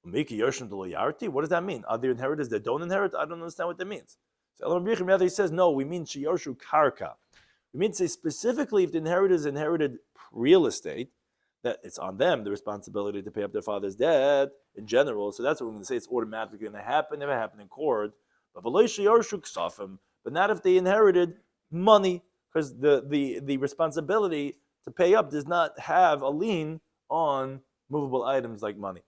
what does that mean? Are there inheritors that don't inherit? I don't understand what that means. So he says, no, we mean shiyarshu karka. We mean to say specifically if the inheritors inherited real estate, that it's on them, the responsibility to pay up their father's debt in general. So that's what we're going to say. It's automatically going to happen, never happened in court. But not if they inherited money, because the responsibility to pay up does not have a lien on movable items like money.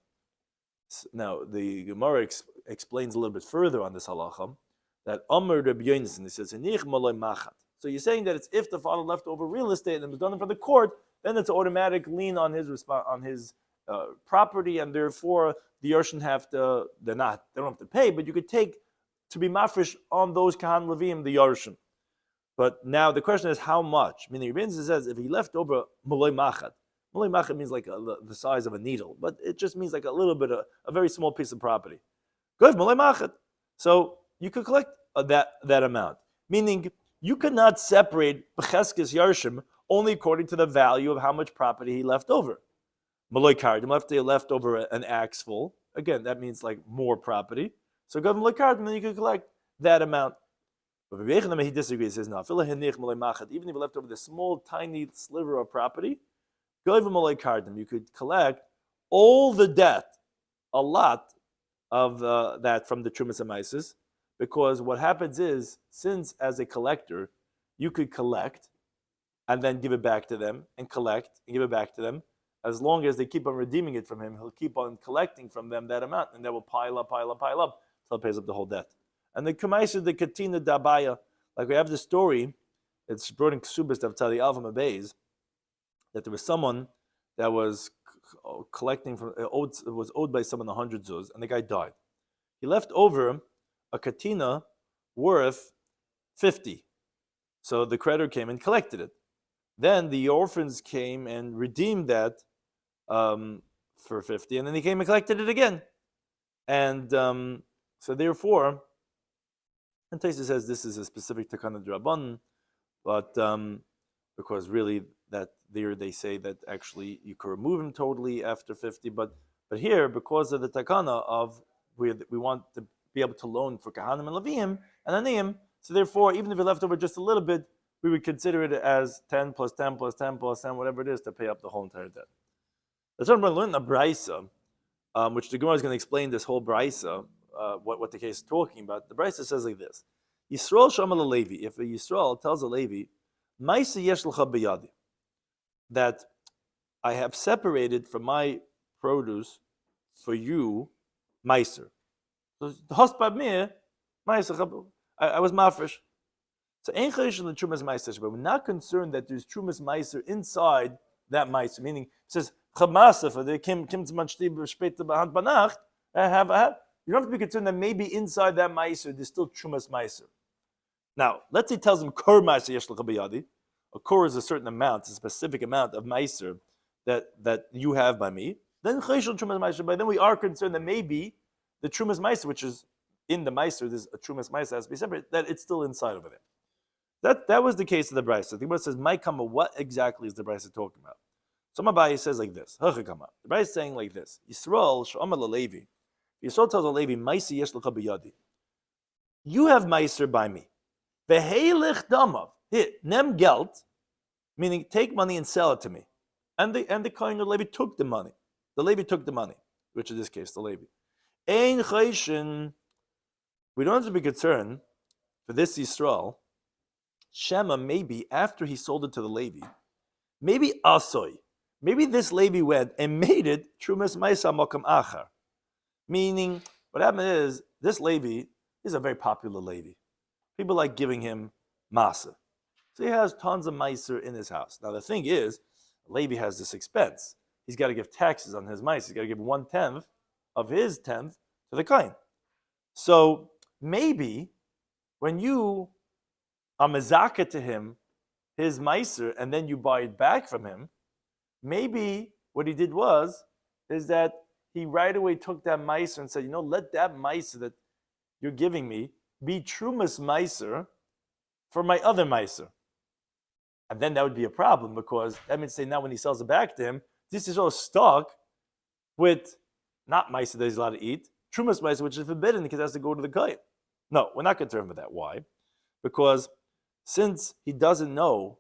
Now, the Gemara explains a little bit further on this halacha that Amr Rabbi Yonasan, he says, so you're saying that it's if the father left over real estate and it was done in front of the court, then it's an automatic lien on his property, and therefore the Yarshin they don't have to pay, but you could take to be mafresh on those Kahan Levim, the Yarshin. But now the question is how much? Meaning Rabbi Yonasan says if he left over Malay Machat, Malay Machat means like the size of a needle, but it just means like a little bit, a very small piece of property. Good, Malay Machat. So you could collect that amount. Meaning you could not separate Becheskes Yarshim only according to the value of how much property he left over. Malay kardim, left over an axe full. Again, that means like more property. So go malay kardim, then you can collect that amount. But Rabbi Yochanan, he disagrees. He says no. Even if you left over the small, tiny sliver of property, go even malay kardim. You could collect all the debt, a lot of that from the Trumas and Maises, because what happens is, since as a collector, you could collect and then give it back to them, and collect and give it back to them. As long as they keep on redeeming it from him, he'll keep on collecting from them that amount, and that will pile up until it pays up the whole debt. And the Kamaisa, the Katina Dabaya, like we have the story, it's brought in Ksubas of Tali Alpha Mabeis, that there was someone that was collecting from was owed by someone 100 zuz, and the guy died. He left over a katina worth 50. So the creditor came and collected it. Then the orphans came and redeemed that for 50, and then he came and collected it again. And so therefore, and Taisa says this is a specific takana d'Rabbanan, but because really that there they say that actually you could remove him totally after 50, but here, because of the takana of we want to be able to loan for kahanim and levim and aniyim, so therefore even if it left over just a little bit, we would consider it as 10 plus 10 plus 10 plus 10, whatever it is, to pay up the whole entire debt. That's what we're learning the Braisa, which the Gemara is going to explain this whole Braisa, what the case is talking about. The Braisa says like this: Yisrael Shamal Levi. If a Yisrael tells a Levi, Ma'isa yesh l'cha b'yadi, that I have separated from my produce for you, Meiser. So the hosbad mir, Meiser, I was mafresh. So ein chayish in the trumas Meiser, but we're not concerned that there's trumas Meiser inside that Meiser. Meaning, it says chamasa for the kim tzmanchti b'shpeit b'hand banacht. You don't have to be concerned that maybe inside that Meiser there's still trumas Meiser. Now, let's say he tells him kor Meiser yesh l'cha b'yadi. A kor is a certain amount, a specific amount of Meiser that you have by me. Then chayishul trumas Meiser. But then we are concerned that maybe the trumas Meiser, which is in the Meiser, there's a trumas Meiser has to be separate, that it's still inside over there. That was the case of the Brisa. The Gemara says, "My kama, what exactly is the Brisa talking about?" So Abai says like this. The Brisa is saying like this: Yisrael she'amar leLevi. Yisrael tells a Levi, "Ma'aser yesh l'cha b'yadi." You have Meiser by me. V'heilich damav. Here, nem geld, meaning take money and sell it to me. And the Kohen of Levi took the money. The Levi took the money, which in this case the Levi. Ein chayshin. We don't have to be concerned for this Yisrael. Shema, maybe after he sold it to the Levi, maybe Asoy, maybe this Levi went and made it Trumas Maisa Mokam Achar. Meaning, what happened is, this Levi is a very popular Levi. People like giving him Masa. So he has tons of Meiser in his house. Now the thing is, Levi has this expense. He's got to give taxes on his Meiser. He's got to give 1/10 of his 10th to the Kohen. So maybe when you a mezaka to him, his meiser, and then you buy it back from him, maybe what he did is that he right away took that meiser and said, let that meiser that you're giving me be trumas meiser for my other meiser. And then that would be a problem, because that means now when he sells it back to him, this is all stuck with not meiser that he's allowed to eat, trumas meiser, which is forbidden because it has to go to the kohen. No, we're not concerned with that. Why? Because since he doesn't know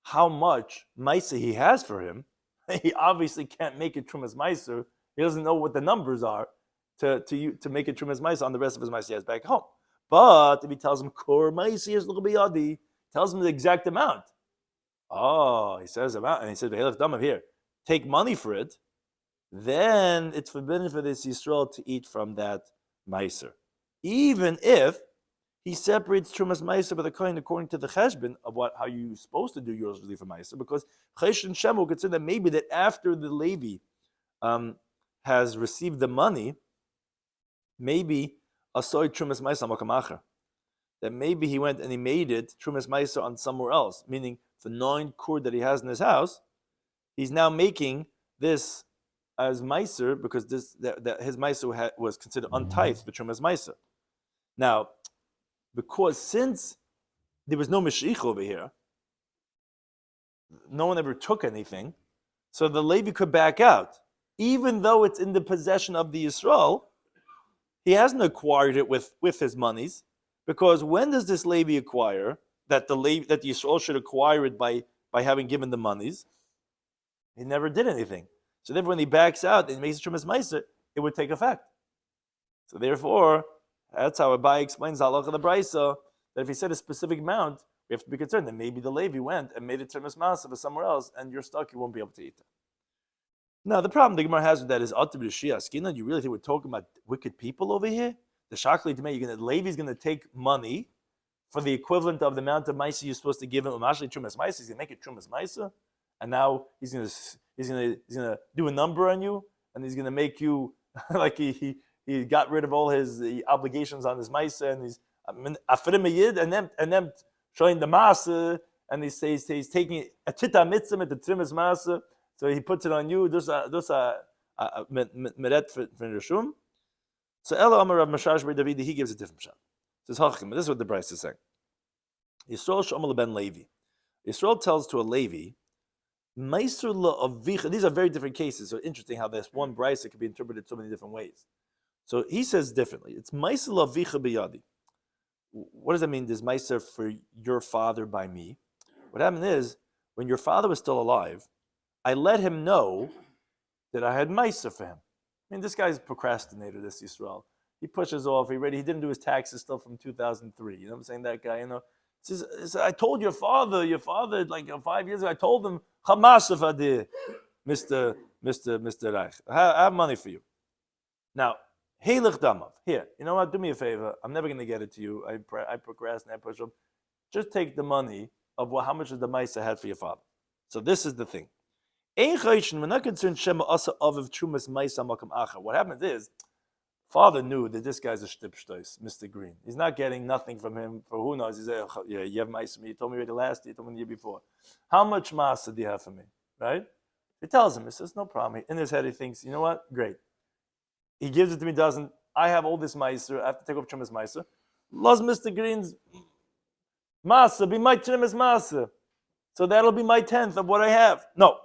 how much Meiser he has for him, he obviously can't make it Trumas Meiser. He doesn't know what the numbers are to make it Trumas Meiser on the rest of his Meiser he has back home. But if he tells him Kor Meiser is L'Biyadi, tells him the exact amount. Oh, he says amount, and he says here, take money for it. Then it's forbidden for this Yisrael to eat from that Meiser, even if he separates Trumas Meiser by the Kohen according to the Cheshbon of how you're supposed to do yours relief for Meiser, because Chesh and Shem will consider that maybe that after the Levi has received the money, maybe Asoy Trumas Meiser Makamacher, that maybe he went and he made it Trumas Meiser on somewhere else, meaning the 9 cord that he has in his house, he's now making this as Meiser because his Meiser was considered untithed for Trumas Meiser. Now, because since there was no Mashiach over here, no one ever took anything, so the Levi could back out. even though it's in the possession of the Yisrael, he hasn't acquired it with his monies, because when does this Levi acquire that the Yisrael should acquire it by having given the monies? He never did anything. So therefore, when he backs out and makes a Trumas Meiser, it would take effect. So therefore, that's how Abai explains the halacha of the Brisa, that if he said a specific amount, we have to be concerned that maybe the Levi went and made a Trumas Meiser for somewhere else, and you're stuck, you won't be able to eat it. Now, the problem the Gemara has with that is, you really think we're talking about wicked people over here? The Shakli to me, Levi's going to take money for the equivalent of the amount of Maisa you're supposed to give him. Trumas Maisa, he's going to make it Trumas Maisa, and now he's going to do a number on you, and he's going to make you like he got rid of all his obligations on his Maisa, and he's Afrim Yid, and then showing the Masa, and he's taking a Tita Mitzvah at the Trumas Maisa. So he puts it on you. There's a meret for Rishum. So Ela Amar Rav Mashash Bar David, he gives a different shot. Says Hachim. This is what the Bryce is saying. Yisrael Shomal ben Levi. Yisrael tells to a Levi, Meiser la'avicha. These are very different cases. So interesting how this one Bryce could be interpreted so many different ways. So he says differently. It's Meiser la'avicha biyadi. What does that mean? There's Meiser for your father by me. What happened is, when your father was still alive, I let him know that I had Maisa for him. I mean, this guy's a procrastinator, this Yisrael. He pushes off. He didn't do his taxes still from 2003. You know what I'm saying? That guy, says, I told your father, like 5 years ago, I told him, Hamas if I did, Mr. Reich. I have money for you. Now, Heilich Damav. Here, you know what? Do me a favor. I'm never going to get it to you. I procrastinate, I push up. Just take the money of how much of the Maisa had for your father. So this is the thing. We're not concerned Shema Asa Aviv Trumas Maisa Makam Acha. What happens is, father knew that this guy's a shtipshtois, Mr. Green. He's not getting nothing from him for who knows. He said, yeah, you have Maisa for me. You told me already last year, you told me the year before. How much Masa do you have for me? Right? He tells him, he says, no problem. In his head, he thinks, you know what? Great. He gives it to me, doesn't. I have all this Maisa. I have to take up Trumas Maisa. Loves Mr. Green's Masa, be my Trumas Masa. So that'll be my 10th of what I have. No.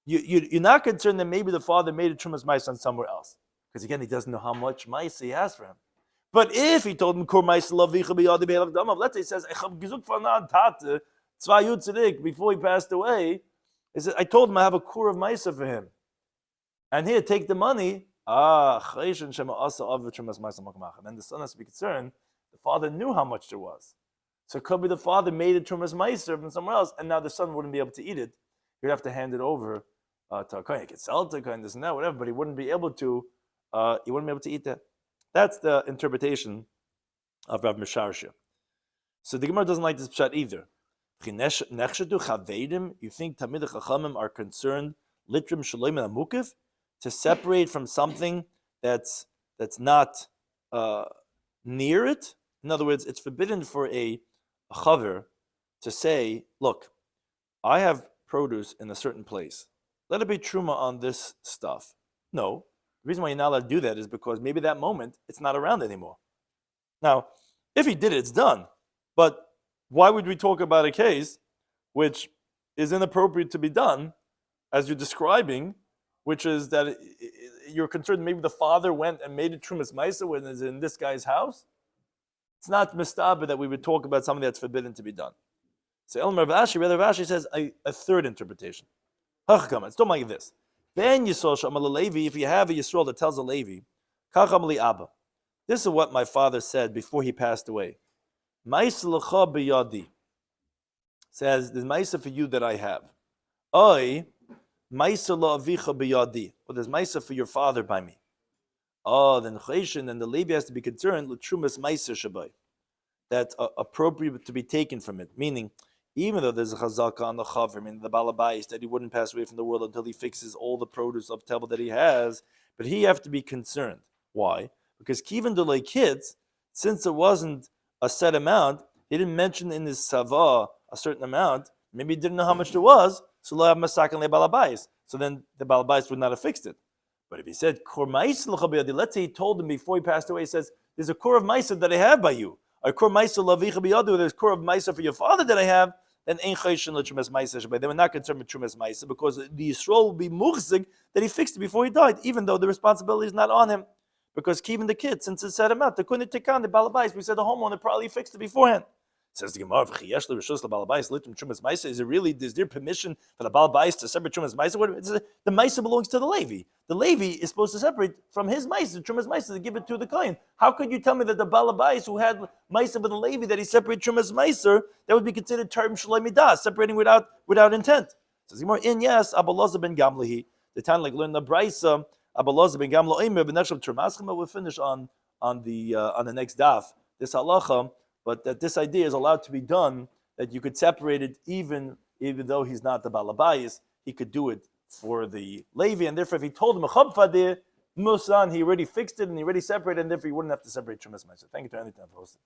You're not concerned that maybe the father made a Trumas Maisa on somewhere else. Because again, he doesn't know how much Maisa he has for him. But if he told him, let's say he says, before he passed away, he said, I told him I have a core of Maisa for him. And here, take the money. And then the son has to be concerned. The father knew how much there was. So it could be the father made a Trumas Maisa from somewhere else, and now the son wouldn't be able to eat it. He'd have to hand it over to a kohen. He could sell it to a kohen, this and that, whatever, but he wouldn't be able to. Eat that. That's the interpretation of Rav Misharsha. So the Gemara doesn't like this pshat either. You think Talmidei Chachamim are concerned litrim shaloim amukif to separate from something that's not near it? In other words, it's forbidden for a chaver to say, look, I have produce in a certain place. Let it be truma on this stuff. No. The reason why you're not allowed to do that is because maybe that moment it's not around anymore. Now, if he did it, it's done. But why would we talk about a case which is inappropriate to be done, as you're describing, which is that you're concerned maybe the father went and made a Trumas Maisa when it's in this guy's house? It's not mistaba that we would talk about something that's forbidden to be done. So Elmer Rav Ashi says a third interpretation. It's not like this. Then Yisrael Shamal Levi, if you have a Yisrael that tells a Levi, Kacham li Abba. This is what my father said before he passed away. Ma'isa l'cha b'yadi. Says, there's Ma'isa for you that I have. Ma'isa la'avicha b'yadi. Or there's Ma'isa for your father by me. Then Cheshin, and the Levi has to be concerned, l'trumas Ma'isa shabai. That's appropriate to be taken from it. Meaning, even though there's a chazaka on the chaver, I mean the balabais, that he wouldn't pass away from the world until he fixes all the produce of table that he has, but he have to be concerned. Why? Because kivan delay kids, since it wasn't a set amount, he didn't mention in his sava a certain amount. Maybe he didn't know how much there was, so lo have masakan le balabais. So then the balabais would not have fixed it. But if he said kormais l'chabiyadi, let's say he told him before he passed away, he says, "There's a core of ma'isa that I have by you. A core ma'isa lavicha biyadu. There's a core of ma'isa for your father that I have." then ein choshen l'trumas ma'aser shabbai. They were not concerned with trumas ma'aser because the Yisrael will be muchzik that he fixed it before he died, even though the responsibility is not on him. Because keeping the kid, since it set him out, they couldn't take on the balabais. We said the homeowner probably fixed it beforehand. Says the Gemara, is it really, is there permission for the balabais to separate trumas ma'aser? The ma'aser belongs to the Levi. The Levi is supposed to separate from his ma'aser, trumas ma'aser, to give it to the kohen. How could you tell me that the balabais who had ma'aser with the Levi, that he separated trumas ma'aser, that would be considered term shalai midah, separating without intent? Says the Gemara, yes, Abelazar ben Gamlihi, the time like learn the brisa. Abelazar ben Gamlo Eimer b'neshel termaschim. We'll finish on the next daf this halacha, but that this idea is allowed to be done, that you could separate it even though he's not the balabayis, he could do it for the Levi, and therefore if he told him a chabfadir musan, he already fixed it and he already separated, and therefore he wouldn't have to separate trumas ma'aser. Thank you to anytime for hosting.